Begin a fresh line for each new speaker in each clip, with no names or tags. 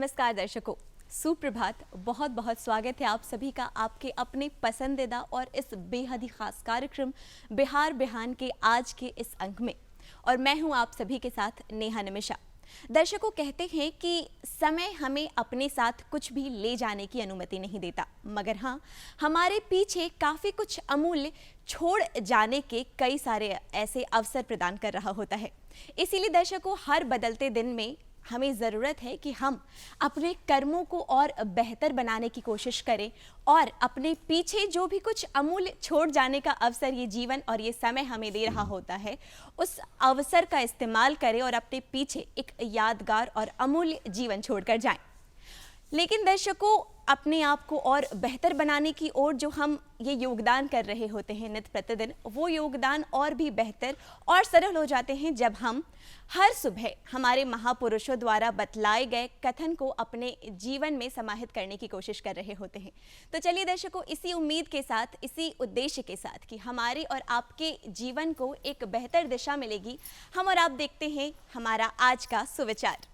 नमस्कार दर्शकों, सुप्रभात। बहुत बहुत स्वागत है आप सभी का आपके अपने पसंदीदा और इस बेहद ही खास कार्यक्रम बिहार बिहान के आज के इस अंक में। और मैं हूं आप सभी के साथ नेहा निमिषा। दर्शकों, कहते हैं कि समय हमें अपने साथ कुछ भी ले जाने की अनुमति नहीं देता, मगर हाँ, हमारे पीछे काफ़ी कुछ अमूल्य छोड़ जाने के कई सारे ऐसे अवसर प्रदान कर रहा होता है। इसीलिए दर्शकों, हर बदलते दिन में हमें ज़रूरत है कि हम अपने कर्मों को और बेहतर बनाने की कोशिश करें और अपने पीछे जो भी कुछ अमूल्य छोड़ जाने का अवसर ये जीवन और ये समय हमें दे रहा होता है, उस अवसर का इस्तेमाल करें और अपने पीछे एक यादगार और अमूल्य जीवन छोड़कर जाएं। लेकिन दर्शकों, अपने आप को और बेहतर बनाने की ओर जो हम ये योगदान कर रहे होते हैं नित्य प्रतिदिन, वो योगदान और भी बेहतर और सरल हो जाते हैं जब हम हर सुबह हमारे महापुरुषों द्वारा बतलाए गए कथन को अपने जीवन में समाहित करने की कोशिश कर रहे होते हैं। तो चलिए दर्शकों, इसी उम्मीद के साथ, इसी उद्देश्य के साथ कि हमारे और आपके जीवन को एक बेहतर दिशा मिलेगी, हम और आप देखते हैं हमारा आज का सुविचार।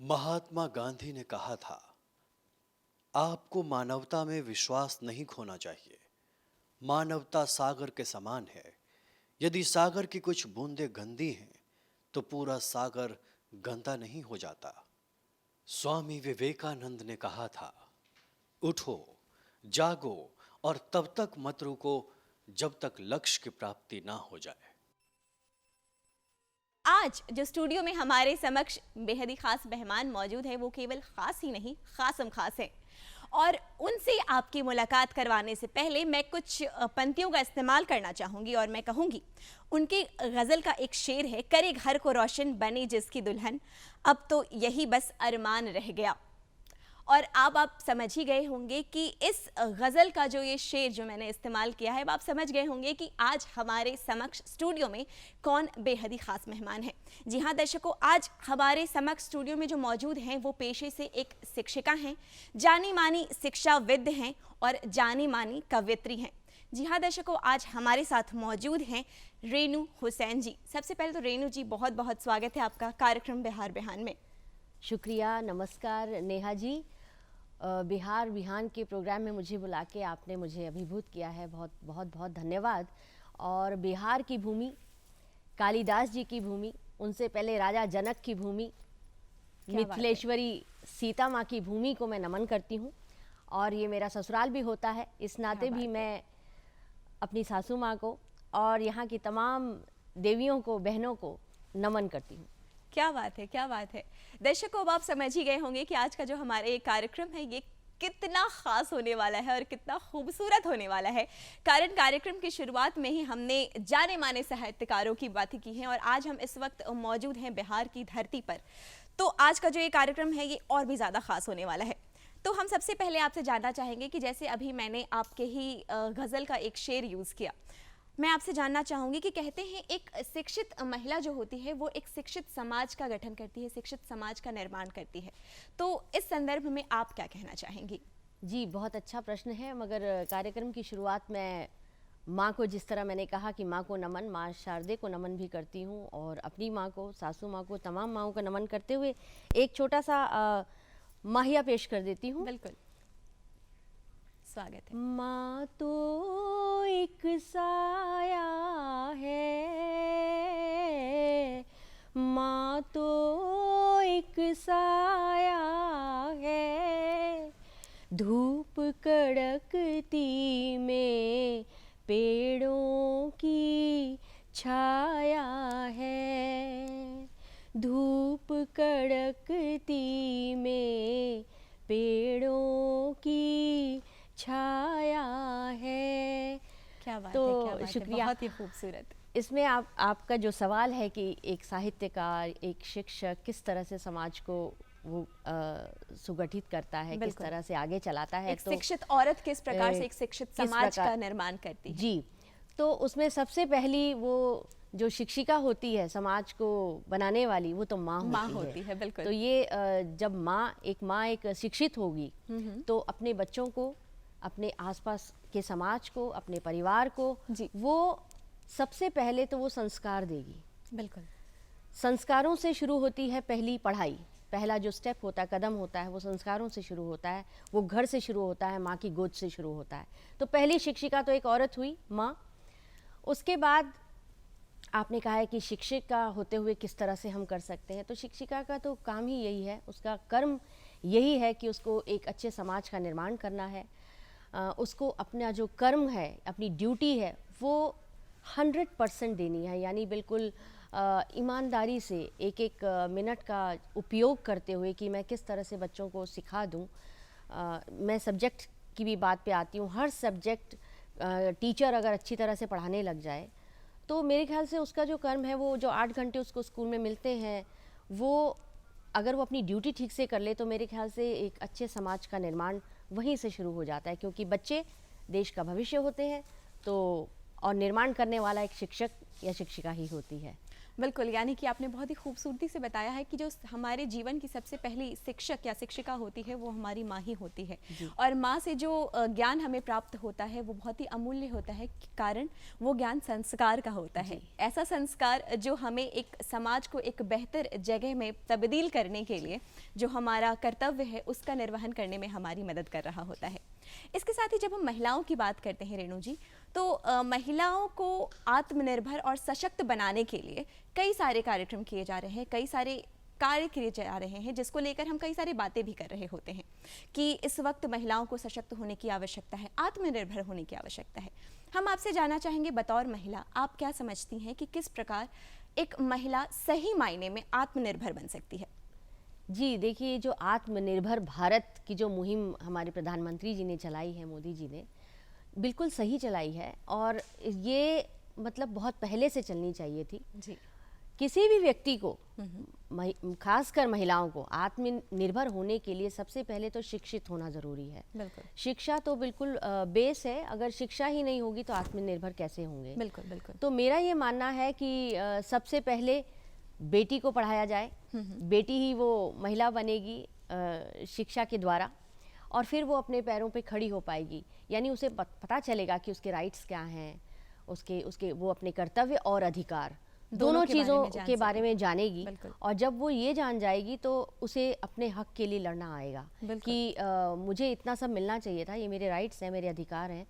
महात्मा गांधी ने कहा था, आपको मानवता में विश्वास नहीं खोना चाहिए। मानवता सागर के समान है। यदि सागर की कुछ बूंदें गंदी हैं तो पूरा सागर गंदा नहीं हो जाता। स्वामी विवेकानंद ने कहा था, उठो, जागो और तब तक मत रुको जब तक लक्ष्य की प्राप्ति ना हो जाए।
आज जो स्टूडियो में हमारे समक्ष बेहद ही खास मेहमान मौजूद है, वो केवल खास ही नहीं, खासम खास है। और उनसे आपकी मुलाकात करवाने से पहले मैं कुछ पंक्तियों का इस्तेमाल करना चाहूँगी और मैं कहूँगी, उनकी गज़ल का एक शेर है, करे घर को रोशन बने जिसकी दुल्हन, अब तो यही बस अरमान रह गया। और अब आप समझ ही गए होंगे कि इस गज़ल का जो ये शेर जो मैंने इस्तेमाल किया है, आप समझ गए होंगे कि आज हमारे समक्ष स्टूडियो में कौन बेहद ही खास मेहमान है। जी हाँ दर्शकों, आज हमारे समक्ष स्टूडियो में जो मौजूद हैं वो पेशे से एक शिक्षिका हैं, जानी मानी शिक्षाविद हैं और जानी मानी कवयित्री हैं। जी हाँ दर्शकों, आज हमारे साथ मौजूद हैं रेनू हुसैन जी। सबसे पहले तो रेनू जी, बहुत बहुत स्वागत है आपका कार्यक्रम बिहार बिहान में।
शुक्रिया, नमस्कार नेहा जी। बिहार बिहान के प्रोग्राम में मुझे बुला के आपने मुझे अभिभूत किया है, बहुत बहुत बहुत धन्यवाद। और बिहार की भूमि, कालिदास जी की भूमि, उनसे पहले राजा जनक की भूमि, मिथिलेश्वरी सीता माँ की भूमि को मैं नमन करती हूँ। और ये मेरा ससुराल भी होता है, इस नाते भी मैं अपनी सासू माँ को और यहाँ की तमाम देवियों को, बहनों को नमन करती हूँ।
क्या बात है, क्या बात है। दर्शकों, अब आप समझ ही गए होंगे कि आज का जो हमारे ये कार्यक्रम है ये कितना खास होने वाला है और कितना खूबसूरत होने वाला है। कारण कार्यक्रम की शुरुआत में ही हमने जाने माने साहित्यकारों की बातें की हैं और आज हम इस वक्त मौजूद हैं बिहार की धरती पर। तो आज का जो ये कार्यक्रम है ये और भी ज़्यादा खास होने वाला है। तो हम सबसे पहले आपसे जानना चाहेंगे कि जैसे अभी मैंने आपके ही गज़ल का एक शेर यूज़ किया, मैं आपसे जानना चाहूँगी कि कहते हैं एक शिक्षित महिला जो होती है वो एक शिक्षित समाज का गठन करती है, शिक्षित समाज का निर्माण करती है। तो इस संदर्भ में आप क्या कहना चाहेंगी?
जी, बहुत अच्छा प्रश्न है। मगर कार्यक्रम की शुरुआत में माँ को, जिस तरह मैंने कहा कि माँ को नमन, माँ शारदे को नमन भी करती हूँ और अपनी माँ को, सासू माँ को, तमाम माँओं को नमन करते हुए एक छोटा सा माहिया पेश कर देती हूँ।
बिल्कुल, स्वागत है।
माँ तो एक साया है, माँ तो एक साया है, धूप कड़कती में पेड़ों की छाया है, धूप कड़कती में पेड़ों की छाया है।
क्या बात
तो
है, क्या बात
शुक्रिया।
है, बहुत ही खूबसूरत।
इसमें आपका जो सवाल है कि एक साहित्यकार, एक शिक्षक किस तरह से समाज को वो सुगठित करता है, किस तरह से आगे चलाता है,
एक शिक्षित औरत किस प्रकार से एक शिक्षित समाज का निर्माण करती है।
जी, तो उसमें सबसे पहली वो जो शिक्षिका होती है समाज को बनाने वाली, वो तो माँ होती है।
बिल्कुल।
तो ये जब माँ एक शिक्षित होगी तो अपने बच्चों को, अपने आसपास के समाज को, अपने परिवार को वो सबसे पहले तो वो संस्कार देगी
बिल्कुल।
संस्कारों से शुरू होती है पहली पढ़ाई। पहला जो स्टेप होता है, कदम होता है, वो संस्कारों से शुरू होता है, वो घर से शुरू होता है, माँ की गोद से शुरू होता है। तो पहली शिक्षिका तो एक औरत हुई, माँ। उसके बाद आपने कहा है कि शिक्षिका होते हुए किस तरह से हम कर सकते हैं, तो शिक्षिका का तो काम ही यही है, उसका कर्म यही है कि उसको एक अच्छे समाज का निर्माण करना है। उसको अपना जो कर्म है, अपनी ड्यूटी है, वो 100% देनी है, यानी बिल्कुल ईमानदारी से एक एक मिनट का उपयोग करते हुए कि मैं किस तरह से बच्चों को सिखा दूं। मैं सब्जेक्ट की भी बात पे आती हूँ। हर सब्जेक्ट टीचर अगर अच्छी तरह से पढ़ाने लग जाए तो मेरे ख्याल से उसका जो कर्म है, वो जो 8 घंटे उसको स्कूल में मिलते हैं, वो अगर वो अपनी ड्यूटी ठीक से कर ले तो मेरे ख्याल से एक अच्छे समाज का निर्माण वहीं से शुरू हो जाता है, क्योंकि बच्चे देश का भविष्य होते हैं। तो और निर्माण करने वाला एक शिक्षक या शिक्षिका ही होती है।
बिल्कुल, यानी कि आपने बहुत ही खूबसूरती से बताया है कि जो हमारे जीवन की सबसे पहली शिक्षक या शिक्षिका होती है वो हमारी माँ ही होती है। और माँ से जो ज्ञान हमें प्राप्त होता है वो बहुत ही अमूल्य होता है, कारण वो ज्ञान संस्कार का होता है। ऐसा संस्कार जो हमें एक समाज को एक बेहतर जगह में तब्दील करने के लिए जो हमारा कर्तव्य है उसका निर्वहन करने में हमारी मदद कर रहा होता है। इसके साथ ही जब हम महिलाओं की बात करते हैं रेणु जी, तो महिलाओं को आत्मनिर्भर और सशक्त बनाने के लिए कई सारे कार्यक्रम किए जा रहे हैं, कई सारे कार्य किए जा रहे हैं, जिसको लेकर हम कई सारी बातें भी कर रहे होते हैं कि इस वक्त महिलाओं को सशक्त होने की आवश्यकता है, आत्मनिर्भर होने की आवश्यकता है। हम आपसे जानना चाहेंगे, बतौर महिला आप क्या समझती हैं कि किस प्रकार एक महिला सही मायने में आत्मनिर्भर बन सकती है?
जी देखिए, जो आत्मनिर्भर भारत की जो मुहिम हमारे प्रधानमंत्री जी ने चलाई है, मोदी जी ने, बिल्कुल सही चलाई है। और ये मतलब बहुत पहले से चलनी चाहिए थी
जी।
किसी भी व्यक्ति को, खासकर महिलाओं को आत्मनिर्भर होने के लिए सबसे पहले तो शिक्षित होना ज़रूरी है।
बिल्कुल।
शिक्षा तो बिल्कुल बेस है, अगर शिक्षा ही नहीं होगी तो आत्मनिर्भर कैसे होंगे।
बिल्कुल बिल्कुल।
तो मेरा ये मानना है कि सबसे पहले बेटी को पढ़ाया जाए, बेटी ही वो महिला बनेगी शिक्षा के द्वारा, और फिर वो अपने पैरों पे खड़ी हो पाएगी। यानी उसे पता चलेगा कि उसके राइट्स क्या हैं, उसके वो अपने कर्तव्य और अधिकार दोनों चीज़ों के बारे में जानेगी। और जब वो ये जान जाएगी तो उसे अपने हक के लिए लड़ना आएगा कि मुझे इतना सब मिलना चाहिए था, ये मेरे राइट्स हैं, मेरे अधिकार हैं।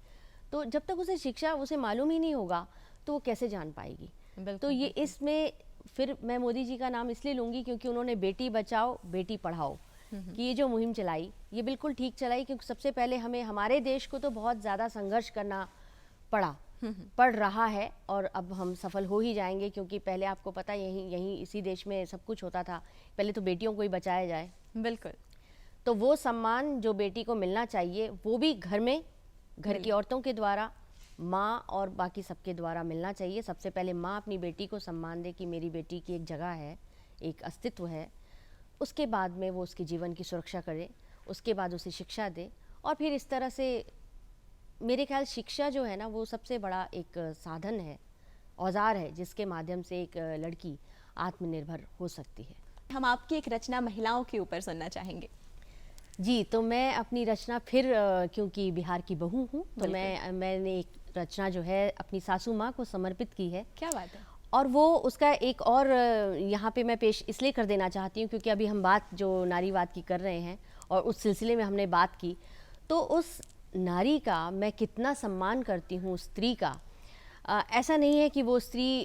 तो जब तक उसे शिक्षा उसे मालूम ही नहीं होगा तो वो कैसे जान पाएगी। तो ये इसमें फिर मैं मोदी जी का नाम इसलिए लूँगी क्योंकि उन्होंने बेटी बचाओ बेटी पढ़ाओ कि ये जो मुहिम चलाई ये बिल्कुल ठीक चलाई, क्योंकि सबसे पहले हमें हमारे देश को तो बहुत ज़्यादा संघर्ष करना पड़ रहा है, और अब हम सफल हो ही जाएंगे, क्योंकि पहले आपको पता यहीं इसी देश में सब कुछ होता था। पहले तो बेटियों को ही बचाया जाए।
बिल्कुल।
तो वो सम्मान जो बेटी को मिलना चाहिए वो भी घर में, घर की औरतों के द्वारा, माँ और बाकी सबके द्वारा मिलना चाहिए। सबसे पहले माँ अपनी बेटी को सम्मान दे कि मेरी बेटी की एक जगह है, एक अस्तित्व है। उसके बाद में वो उसके जीवन की सुरक्षा करे, उसके बाद उसे शिक्षा दे, और फिर इस तरह से मेरे ख्याल शिक्षा जो है ना वो सबसे बड़ा एक साधन है, औजार है, जिसके माध्यम से एक लड़की आत्मनिर्भर हो सकती है।
हम आपकी एक रचना महिलाओं के ऊपर सुनना चाहेंगे।
जी, तो मैं अपनी रचना फिर क्योंकि बिहार की बहू हूँ तो मैंने एक रचना जो है अपनी सासू माँ को समर्पित की है।
क्या बात है।
और वो उसका एक और यहाँ पे मैं पेश इसलिए कर देना चाहती हूँ क्योंकि अभी हम बात जो नारीवाद की कर रहे हैं और उस सिलसिले में हमने बात की, तो उस नारी का मैं कितना सम्मान करती हूँ, स्त्री का। ऐसा नहीं है कि वो स्त्री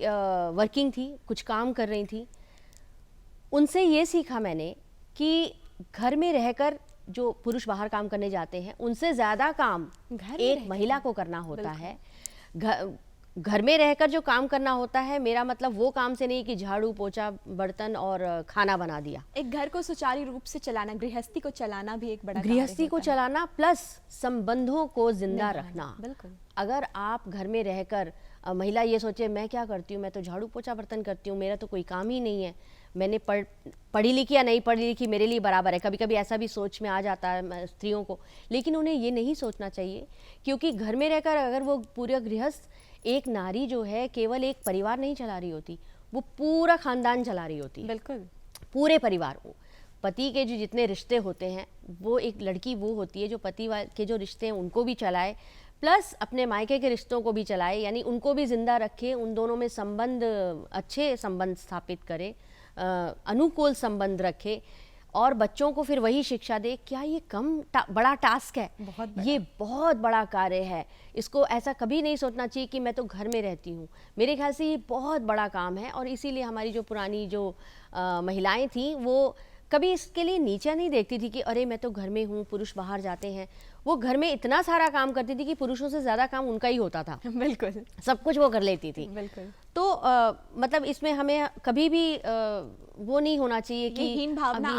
वर्किंग थी, कुछ काम कर रही थी। उनसे ये सीखा मैंने कि घर में रहकर जो पुरुष बाहर काम करने जाते हैं उनसे ज़्यादा काम एक महिला को करना होता है। घर में रहकर जो काम करना होता है, मेरा मतलब वो काम से नहीं कि झाड़ू पोछा बर्तन और खाना बना दिया। एक
घर को सुचारू रूप से चलाना, गृहस्थी को चलाना भी एक बड़ा
गृहस्थी को चलाना प्लस संबंधों को जिंदा रखना।
बिल्कुल।
अगर आप घर में रहकर महिला ये सोचे मैं क्या करती हूँ, मैं तो झाड़ू पोछा बर्तन करती हूँ, मेरा तो कोई काम ही नहीं है, मैंने पढ़ी लिखी या नहीं पढ़ी लिखी मेरे लिए बराबर है। कभी कभी ऐसा भी सोच में आ जाता है स्त्रियों को, लेकिन उन्हें ये नहीं सोचना चाहिए, क्योंकि घर में रहकर अगर वो पूरा गृहस्थ एक नारी जो है केवल एक परिवार नहीं चला रही होती, वो पूरा खानदान चला रही होती।
बिल्कुल।
पूरे परिवार, पति के जो जितने रिश्ते होते हैं वो एक लड़की वो होती है जो पति के जो रिश्ते हैं उनको भी चलाए, प्लस अपने मायके के रिश्तों को भी चलाए, यानी उनको भी जिंदा रखे, उन दोनों में संबंध, अच्छे संबंध स्थापित करे, अनुकूल संबंध रखे और बच्चों को फिर वही शिक्षा दे। क्या ये बड़ा टास्क है?
बहुत बड़ा।
ये बहुत बड़ा कार्य है। इसको ऐसा कभी नहीं सोचना चाहिए कि मैं तो घर में रहती हूँ। मेरे ख्याल से ये बहुत बड़ा काम है और इसीलिए हमारी जो पुरानी जो महिलाएं थीं वो कभी इसके लिए नीचा नहीं देखती थी कि अरे मैं तो घर में हूँ, पुरुष बाहर जाते हैं। वो घर में इतना सारा काम करती थी कि पुरुषों से ज़्यादा काम उनका ही होता था।
बिल्कुल,
सब कुछ वो कर लेती थी।
बिल्कुल।
तो मतलब इसमें हमें कभी भी वो नहीं होना चाहिए कि
हीन भावना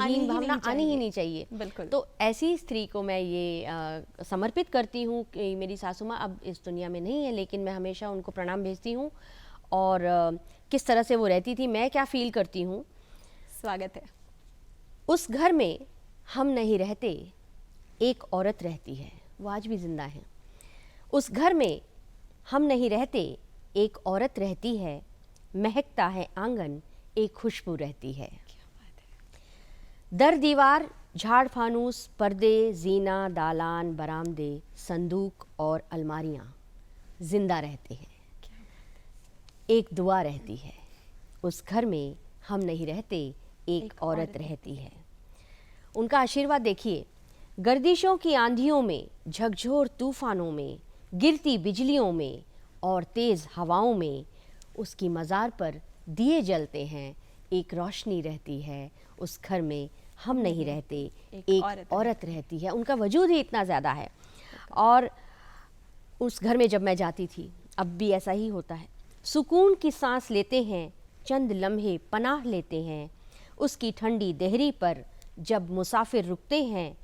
आनी ही नहीं चाहिए।
बिल्कुल।
तो ऐसी स्त्री को मैं ये समर्पित करती हूँ कि मेरी सासू माँ अब इस दुनिया में नहीं है, लेकिन मैं हमेशा उनको प्रणाम भेजती हूँ। और किस तरह से वो रहती थी, मैं क्या फील करती हूँ।
स्वागत है।
उस घर में हम नहीं रहते, एक औरत रहती है, वो आज भी जिंदा है। उस घर में हम नहीं रहते, एक औरत रहती है, महकता है आंगन, एक खुशबू रहती है। दर दीवार, झाड़ फानूस, पर्दे, जीना, दालान, बरामदे, संदूक और अलमारियां जिंदा रहते हैं। एक दुआ रहती है। उस घर में हम नहीं रहते, एक औरत रहती है। उनका आशीर्वाद देखिए। गर्दिशों की आंधियों में, झकझोर तूफानों में, गिरती बिजलियों में और तेज़ हवाओं में उसकी मज़ार पर दिए जलते हैं, एक रोशनी रहती है। उस घर में हम नहीं रहते, एक औरत रहती है। उनका वजूद ही इतना ज़्यादा है। और उस घर में जब मैं जाती थी, अब भी ऐसा ही होता है। सुकून की सांस लेते हैं, चंद लम्हे पनाह लेते हैं। उसकी ठंडी देहरी पर जब मुसाफिर रुकते हैं,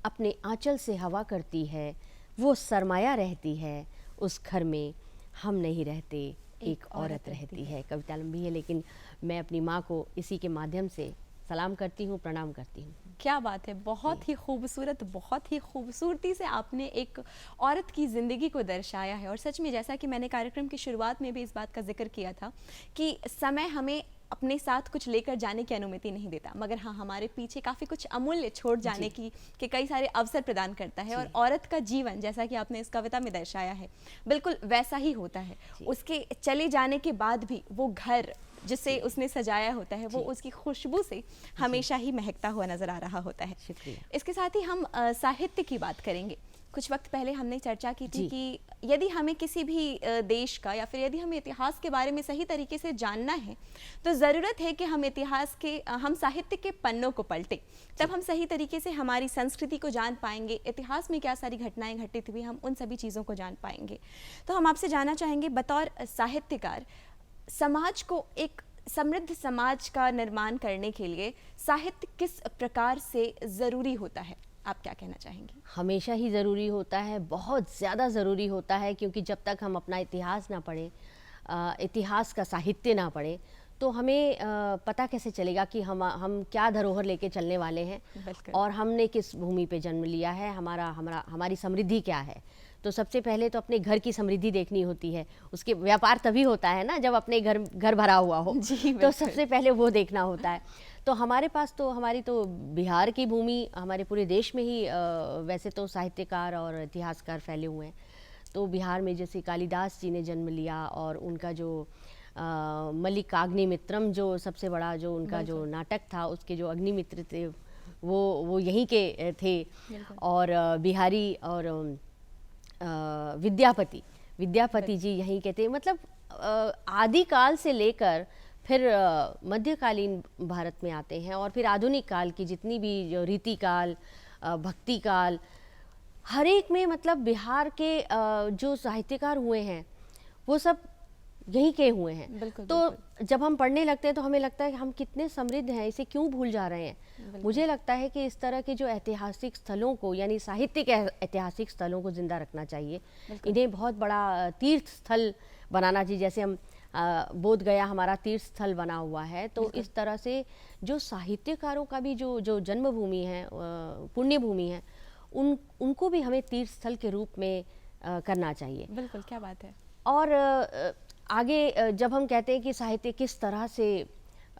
अपने आंचल से हवा करती है, वो सरमाया रहती है। उस घर में हम नहीं रहते, एक औरत रहती है। कविता लंबी है, लेकिन मैं अपनी माँ को इसी के माध्यम से सलाम करती हूँ, प्रणाम करती हूँ।
क्या बात है, बहुत ही खूबसूरत, बहुत ही खूबसूरती से आपने एक औरत की ज़िंदगी को दर्शाया है। और सच में जैसा कि मैंने कार्यक्रम की शुरुआत में भी इस बात का जिक्र किया था कि समय हमें अपने साथ कुछ लेकर जाने की अनुमति नहीं देता, मगर हाँ हमारे पीछे काफ़ी कुछ अमूल्य छोड़ जाने की के कई सारे अवसर प्रदान करता है। और औरत का जीवन, जैसा कि आपने इस कविता में दर्शाया है, बिल्कुल वैसा ही होता है। उसके चले जाने के बाद भी वो घर जिसे उसने सजाया होता है, वो उसकी खुशबू से हमेशा ही महकता हुआ नजर आ रहा होता है।
शुक्रिया।
इसके साथ ही हम साहित्य की बात करेंगे। कुछ वक्त पहले हमने चर्चा की थी कि यदि हमें किसी भी देश का या फिर यदि हमें इतिहास के बारे में सही तरीके से जानना है, तो ज़रूरत है कि हम साहित्य के पन्नों को पलटें। तब हम सही तरीके से हमारी संस्कृति को जान पाएंगे, इतिहास में क्या सारी घटनाएं घटित हुई, हम उन सभी चीज़ों को जान पाएंगे। तो हम आपसे जानना चाहेंगे, बतौर साहित्यकार, समाज को एक समृद्ध समाज का निर्माण करने के लिए साहित्य किस प्रकार से ज़रूरी होता है, आप क्या कहना चाहेंगे?
हमेशा ही ज़रूरी होता है, बहुत ज़्यादा ज़रूरी होता है, क्योंकि जब तक हम अपना इतिहास ना पढ़ें, इतिहास का साहित्य ना पढ़ें, तो हमें पता कैसे चलेगा कि हम क्या धरोहर लेके चलने वाले हैं और हमने किस भूमि पे जन्म लिया है, हमारी समृद्धि क्या है। तो सबसे पहले तो अपने घर की समृद्धि देखनी होती है। उसके व्यापार तभी होता है ना जब अपने घर भरा हुआ हो। तो सबसे पहले वो देखना होता है। तो हमारे पास तो हमारी तो बिहार की भूमि, हमारे पूरे देश में ही वैसे तो साहित्यकार और इतिहासकार फैले हुए हैं। तो बिहार में जैसे कालिदास जी ने जन्म लिया और उनका जो मल्लिक अग्निमित्रम जो सबसे बड़ा जो उनका जो नाटक था, उसके जो अग्निमित्र थे वो यहीं के थे। और बिहारी और विद्यापति जी यहीं के थे। मतलब आदिकाल से लेकर फिर मध्यकालीन भारत में आते हैं और फिर आधुनिक काल की जितनी भी जो रीति काल, भक्ति काल, हर एक में मतलब बिहार के जो साहित्यकार हुए हैं वो सब यहीं के हुए हैं।
बिल्कुल,
तो
बिल्कुल।
जब हम पढ़ने लगते हैं तो हमें लगता है कि हम कितने समृद्ध हैं, इसे क्यों भूल जा रहे हैं। मुझे लगता है कि इस तरह के जो ऐतिहासिक स्थलों को, यानी साहित्य के ऐतिहासिक स्थलों को जिंदा रखना चाहिए। इन्हें बहुत बड़ा तीर्थ स्थल बनाना चाहिए। जैसे हम बोध गया हमारा तीर्थ स्थल बना हुआ है, तो इस तरह से जो साहित्यकारों का भी जो जन्मभूमि है, पुण्य भूमि है, उनको भी हमें तीर्थ स्थल के रूप में करना चाहिए।
बिल्कुल, क्या बात है।
और आगे जब हम कहते हैं कि साहित्य किस तरह से,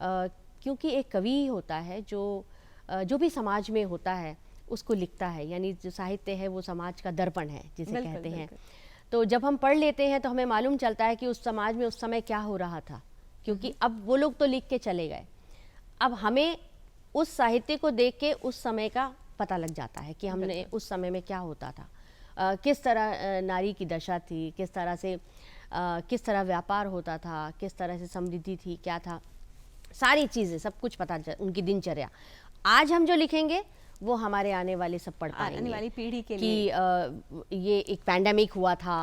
क्योंकि एक कवि होता है जो भी समाज में होता है उसको लिखता है, यानी जो साहित्य है वो समाज का दर्पण है जिसे कहते हैं। तो जब हम पढ़ लेते हैं तो हमें मालूम चलता है कि उस समाज में उस समय क्या हो रहा था, क्योंकि अब वो लोग तो लिख के चले गए। अब हमें उस साहित्य को देख के उस समय का पता लग जाता है कि हमने उस समय में क्या होता था, किस तरह नारी की दशा थी, किस तरह से किस तरह व्यापार होता था, किस तरह से समृद्धि थी, क्या था, सारी चीज़ें सब कुछ उनकी दिनचर्या। आज हम जो लिखेंगे वो हमारे आने वाले सब पढ़ पाएंगे,
आने वाली पीढ़ी के
कि
लिए
ये एक पैंडेमिक हुआ था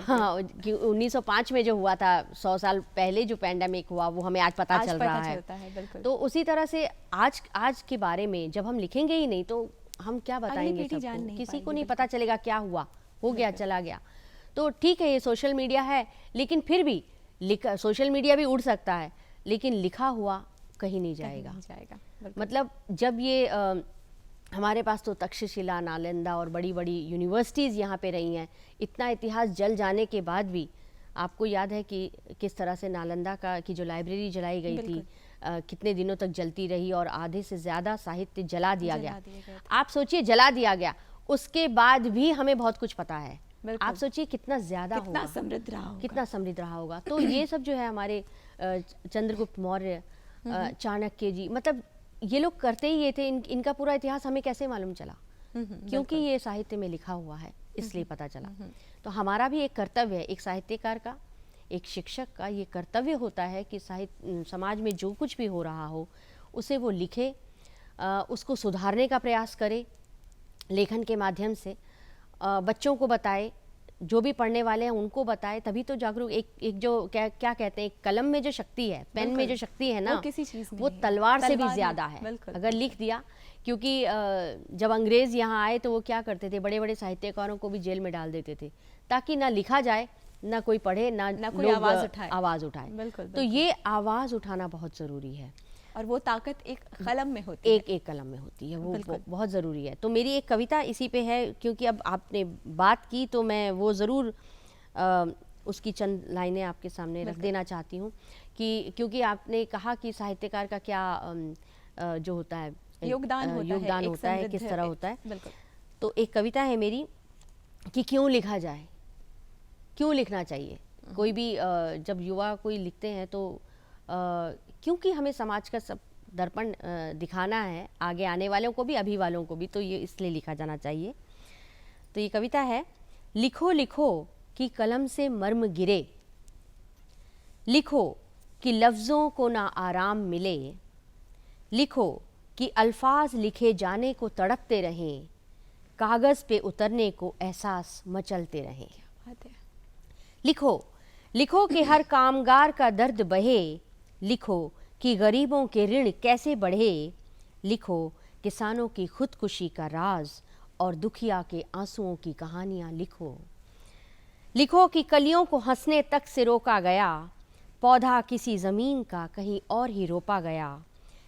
हाँ, कि 1905 में जो हुआ था, 100 साल पहले जो पैंडेमिक हुआ वो हमें आज पता चल रहा है।
बिल्कुल।
तो उसी तरह से आज के बारे में जब हम लिखेंगे ही नहीं तो हम क्या बताएंगे सबको, किसी को नहीं पता चलेगा क्या हुआ, हो गया चला गया। तो ठीक है, ये सोशल मीडिया है, लेकिन फिर भी सोशल मीडिया भी उड़ सकता है, लेकिन लिखा हुआ कहीं नहीं जाएगा। मतलब जब ये हमारे पास तो तक्षशिला, नालंदा और बड़ी बड़ी यूनिवर्सिटीज़ यहाँ पे रही हैं, इतना इतिहास जल जाने के बाद भी आपको याद है कि किस तरह से नालंदा की जो लाइब्रेरी जलाई गई थी, कितने दिनों तक जलती रही और आधे से ज़्यादा साहित्य जला दिया गया। आप सोचिए, जला दिया गया, उसके बाद भी हमें बहुत कुछ पता है। आप सोचिए कितना ज़्यादा होगा, कितना समृद्ध रहा होगा। तो ये सब जो है हमारे चंद्रगुप्त मौर्य, चाणक्य जी, मतलब ये लोग करते ही ये थे। इनका पूरा इतिहास हमें कैसे मालूम चला? क्योंकि ये साहित्य में लिखा हुआ है, इसलिए पता चला। तो हमारा भी एक कर्तव्य है, एक साहित्यकार का, एक शिक्षक का ये कर्तव्य होता है कि समाज में जो कुछ भी हो रहा हो उसे वो लिखे, उसको सुधारने का प्रयास करे लेखन के माध्यम से, बच्चों को बताए, जो भी पढ़ने वाले हैं उनको बताए, तभी तो जागरूक। एक जो क्या कहते हैं, एक कलम में जो शक्ति है, पेन में जो शक्ति है ना,
वो किसी चीज़ में
वो तलवार से भी ज़्यादा है। अगर लिख दिया, क्योंकि जब अंग्रेज़ यहाँ आए तो वो क्या करते थे, बड़े बड़े साहित्यकारों को भी जेल में डाल देते थे, ताकि ना लिखा जाए, ना कोई पढ़े, ना कोई आवाज़ उठाए। तो ये आवाज़ उठाना बहुत ज़रूरी है,
और वो ताकत एक कलम में होती है,
एक कलम में होती है, वो बहुत ज़रूरी है। तो मेरी एक कविता इसी पे है, क्योंकि अब आपने बात की तो मैं वो ज़रूर उसकी चंद लाइनें आपके सामने रख देना चाहती हूँ कि क्योंकि आपने कहा कि साहित्यकार का क्या जो होता है
योगदान
होता है, किस तरह होता है। तो एक कविता है मेरी कि क्यों लिखा जाए, क्यों लिखना चाहिए। कोई भी जब युवा कोई लिखते हैं तो क्योंकि हमें समाज का सब दर्पण दिखाना है, आगे आने वालों को भी, अभी वालों को भी, तो ये इसलिए लिखा जाना चाहिए। तो ये कविता है, लिखो लिखो कि कलम से मर्म गिरे, लिखो कि लफ्ज़ों को ना आराम मिले, लिखो कि अल्फाज लिखे जाने को तड़पते रहें, कागज़ पे उतरने को एहसास मचलते रहें। लिखो लिखो कि हर कामगार का दर्द बहे, लिखो कि गरीबों के ऋण कैसे बढ़े, लिखो किसानों की खुदकुशी का राज और दुखिया के आंसुओं की कहानियाँ लिखो। लिखो कि कलियों को हंसने तक से रोका गया, पौधा किसी ज़मीन का कहीं और ही रोपा गया।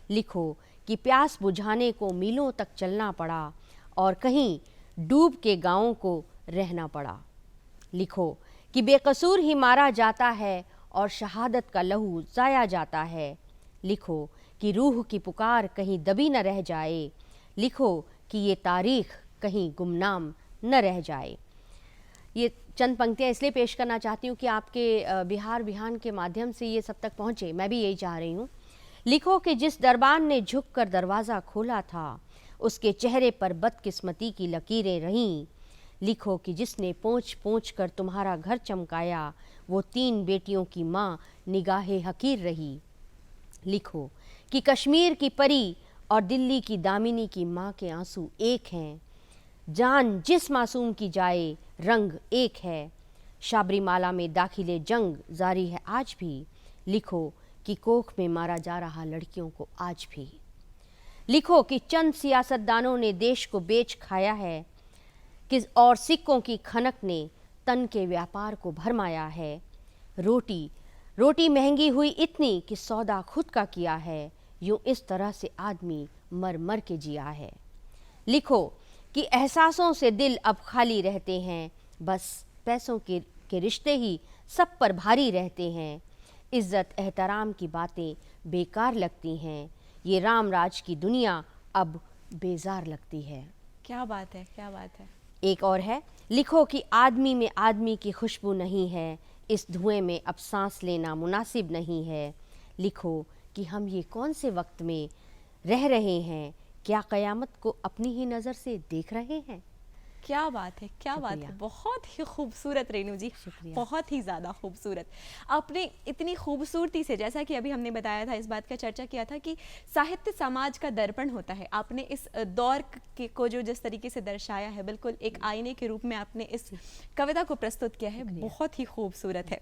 लिखो कि प्यास बुझाने को मीलों तक चलना पड़ा और कहीं डूब के गाँवों को रहना पड़ा। लिखो कि बेकसूर ही मारा जाता है और शहादत का लहू ज़ाया जाता है। लिखो कि रूह की पुकार कहीं दबी न रह जाए, लिखो कि ये तारीख़ कहीं गुमनाम न रह जाए। ये चंद पंक्तियाँ इसलिए पेश करना चाहती हूँ कि आपके बिहार बिहान के माध्यम से ये सब तक पहुँचे, मैं भी यही चाह रही हूँ। लिखो कि जिस दरबान ने झुककर दरवाज़ा खोला था, उसके चेहरे पर बदकिस्मती की लकीरें रहीं। लिखो कि जिसने पोंछ पोंछ कर तुम्हारा घर चमकाया, वो 3 बेटियों की माँ निगाहे हकीर रही। लिखो कि कश्मीर की परी और दिल्ली की दामिनी की माँ के आंसू एक हैं, जान जिस मासूम की जाए रंग एक है। शाबरीमाला में दाखिले जंग जारी है आज भी, लिखो कि कोख में मारा जा रहा लड़कियों को आज भी। लिखो कि चंद सियासतदानों ने देश को बेच खाया है, और सिक्कों की खनक ने तन के व्यापार को भरमाया है। रोटी महंगी हुई इतनी कि सौदा खुद का किया है, यूं इस तरह से आदमी मर मर के जिया है। लिखो कि एहसासों से दिल अब खाली रहते हैं, बस पैसों के रिश्ते ही सब पर भारी रहते हैं। इज्जत एहतराम की बातें बेकार लगती हैं, ये राम राज की दुनिया अब बेजार लगती है।
क्या बात है, क्या बात है।
एक और है, लिखो कि आदमी में आदमी की खुशबू नहीं है, इस धुएं में अब सांस लेना मुनासिब नहीं है। लिखो कि हम ये कौन से वक्त में रह रहे हैं, क्या क़यामत को अपनी ही नज़र से देख रहे हैं।
क्या बात है, क्या बात है,
शुक्रिया।
बहुत ही खूबसूरत रेणु जी,
शुक्रिया।
बहुत ही ज़्यादा खूबसूरत। आपने इतनी खूबसूरती से, जैसा कि अभी हमने बताया था, इस बात का चर्चा किया था कि साहित्य समाज का दर्पण होता है। आपने इस दौर के को जो जिस तरीके से दर्शाया है, बिल्कुल एक आईने के रूप में आपने इस कविता को प्रस्तुत किया है, बहुत ही खूबसूरत है।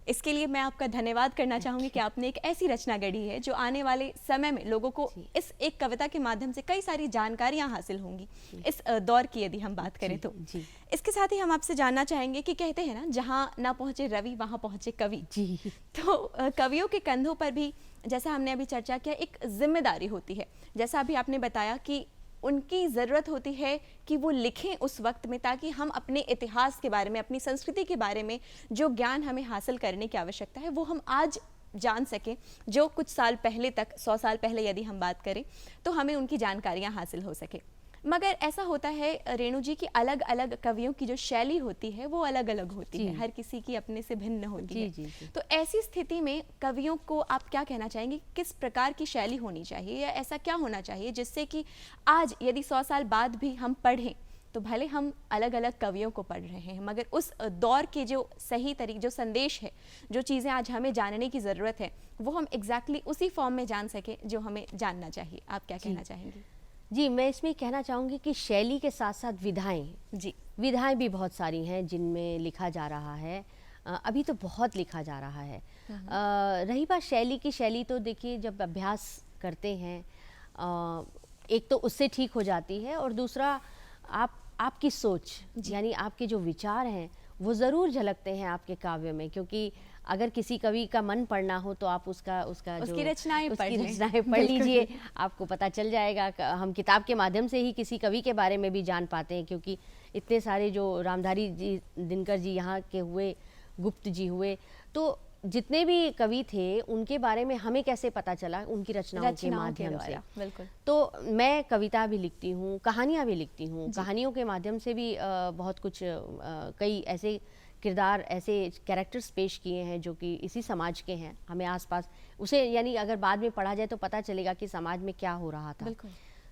इसके लिए मैं आपका धन्यवाद करना चाहूँगी कि आपने एक ऐसी रचना गढ़ी है जो आने वाले समय में लोगों को इस एक कविता के माध्यम से कई सारी जानकारियाँ हासिल होंगी इस दौर की, यदि हम बात करें तो।
जी।
इसके साथ ही हम आपसे जानना चाहेंगे कि कहते हैं ना, जहाँ ना पहुँचे रवि वहाँ पहुँचे कवि।
जी।
तो कवियों के कंधों पर भी, जैसा हमने अभी चर्चा किया, एक जिम्मेदारी होती है। जैसा अभी आपने बताया कि उनकी ज़रूरत होती है कि वो लिखें उस वक्त में, ताकि हम अपने इतिहास के बारे में, अपनी संस्कृति के बारे में जो ज्ञान हमें हासिल करने की आवश्यकता है, वो हम आज जान सकें, जो कुछ साल पहले तक, 100 साल पहले यदि हम बात करें, तो हमें उनकी जानकारियाँ हासिल हो सके। मगर ऐसा होता है रेणु जी कि अलग अलग कवियों की जो शैली होती है वो अलग अलग होती है, हर किसी की अपने से भिन्न होती है।
जी।
तो ऐसी स्थिति में कवियों को आप क्या कहना चाहेंगे, किस प्रकार की शैली होनी चाहिए, या ऐसा क्या होना चाहिए जिससे कि आज यदि 100 साल बाद भी हम पढ़ें, तो भले हम अलग अलग कवियों को पढ़ रहे हैं, मगर उस दौर के जो सही तरीके, जो संदेश है, जो चीज़ें आज हमें जानने की ज़रूरत है, वो हम एग्जैक्टली उसी फॉर्म में जान सके जो हमें जानना चाहिए। आप क्या कहना चाहेंगी?
जी, मैं इसमें कहना चाहूँगी कि शैली के साथ साथ विधाएं,
जी,
विधाएं भी बहुत सारी हैं जिनमें लिखा जा रहा है। अभी तो बहुत लिखा जा रहा है। रही बात शैली की, शैली तो देखिए जब अभ्यास करते हैं, एक तो उससे ठीक हो जाती है, और दूसरा आपकी सोच, यानी आपके जो विचार हैं वो ज़रूर झलकते हैं आपके काव्य में। क्योंकि अगर किसी कवि का मन पढ़ना हो तो आप
उसकी रचनाएं
पढ़ लीजिए, आपको पता चल जाएगा। हम किताब के माध्यम से ही किसी कवि के बारे में भी जान पाते हैं, क्योंकि इतने सारे जो रामधारी जी, दिनकर जी यहाँ के हुए, गुप्त जी हुए, तो जितने भी कवि थे उनके बारे में हमें कैसे पता चला, उनकी रचनाओं के माध्यम से।
बिल्कुल।
तो मैं कविता भी लिखती हूँ, कहानियाँ भी लिखती हूँ, कहानियों के माध्यम से भी बहुत कुछ, कई ऐसे किरदार, ऐसे कैरेक्टर्स पेश किए हैं जो कि इसी समाज के हैं, हमें आसपास उसे, यानी अगर बाद में पढ़ा जाए तो पता चलेगा कि समाज में क्या हो रहा था।
बिल्कुल।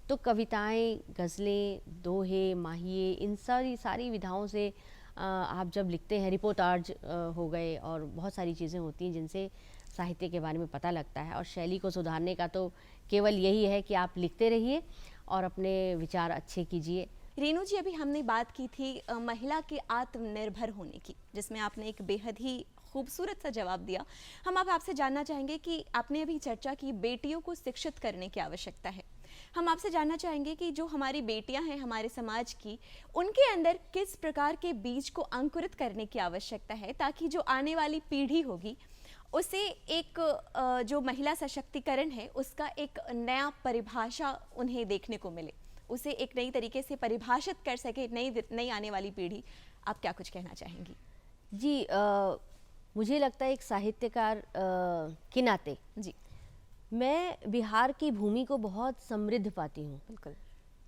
तो कविताएं, गज़लें, दोहे, माहिए, इन सारी विधाओं से आप जब लिखते हैं, रिपोर्टाज हो गए, और बहुत सारी चीज़ें होती हैं जिनसे साहित्य के बारे में पता लगता है। और शैली को सुधारने का तो केवल यही है कि आप लिखते रहिए और अपने विचार अच्छे कीजिए।
रेणु जी, अभी हमने बात की थी महिला के आत्मनिर्भर होने की, जिसमें आपने एक बेहद ही खूबसूरत सा जवाब दिया। हम अब आपसे जानना चाहेंगे कि आपने अभी चर्चा की बेटियों को शिक्षित करने की आवश्यकता है। हम आपसे जानना चाहेंगे कि जो हमारी बेटियां हैं हमारे समाज की, उनके अंदर किस प्रकार के बीज को अंकुरित करने की आवश्यकता है, ताकि जो आने वाली पीढ़ी होगी उसे एक जो महिला सशक्तिकरण है उसका एक नया परिभाषा उन्हें देखने को मिले, उसे एक नई तरीके से परिभाषित कर सके नई आने वाली पीढ़ी। आप क्या कुछ कहना चाहेंगी?
जी, मुझे लगता है एक साहित्यकार के नाते
जी,
मैं बिहार की भूमि को बहुत समृद्ध पाती हूँ।
बिल्कुल।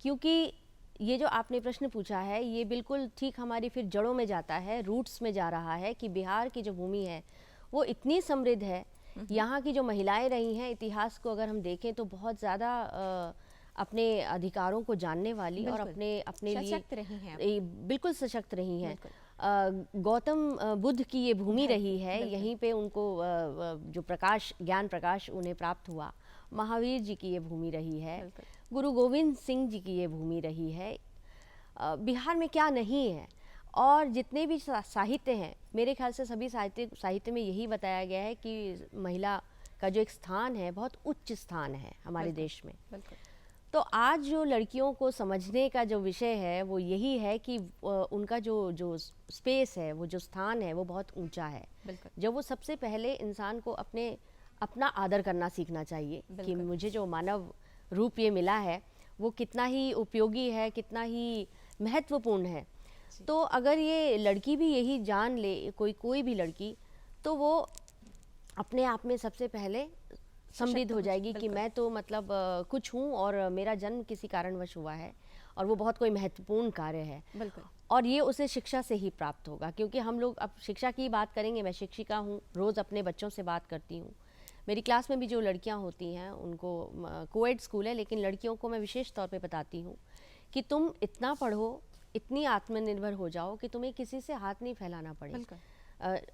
क्योंकि ये जो आपने प्रश्न पूछा है, ये बिल्कुल ठीक हमारी फिर जड़ों में जाता है, रूट्स में जा रहा है, कि बिहार की जो भूमि है वो इतनी समृद्ध है। यहाँ की जो महिलाएं रही हैं, इतिहास को अगर हम देखें तो बहुत ज़्यादा अपने अधिकारों को जानने वाली और अपने लिए
सशक्त रही हैं,
बिल्कुल सशक्त रही हैं। गौतम बुद्ध की ये भूमि रही है, यहीं पे उनको जो प्रकाश, ज्ञान प्रकाश उन्हें प्राप्त हुआ। महावीर जी की ये भूमि रही है, गुरु गोविंद सिंह जी की ये भूमि रही है। बिहार में क्या नहीं है? और जितने भी साहित्य हैं, मेरे ख्याल से सभी साहित्य में यही बताया गया है कि महिला का जो एक स्थान है, बहुत उच्च स्थान है हमारे देश में। तो आज जो लड़कियों को समझने का जो विषय है वो यही है कि उनका जो स्पेस है, वो जो स्थान है, वो बहुत ऊंचा है। जब वो सबसे पहले इंसान को अपना आदर करना सीखना चाहिए कि मुझे जो मानव रूप ये मिला है वो कितना ही उपयोगी है, कितना ही महत्वपूर्ण है। तो अगर ये लड़की भी यही जान ले, कोई भी लड़की, तो वो अपने आप में सबसे पहले समृद्ध हो जाएगी कि मैं तो मतलब कुछ हूँ और मेरा जन्म किसी कारणवश हुआ है और वो बहुत कोई महत्वपूर्ण कार्य है। और ये उसे शिक्षा से ही प्राप्त होगा, क्योंकि हम लोग अब शिक्षा की बात करेंगे। मैं शिक्षिका हूँ, रोज़ अपने बच्चों से बात करती हूँ। मेरी क्लास में भी जो लड़कियाँ होती हैं उनको, कोएड स्कूल है लेकिन लड़कियों को मैं विशेष तौर पे बताती हूँ कि तुम इतना पढ़ो, इतनी आत्मनिर्भर हो जाओ कि तुम्हें किसी से हाथ नहीं फैलाना पड़े।
बिल्कुल।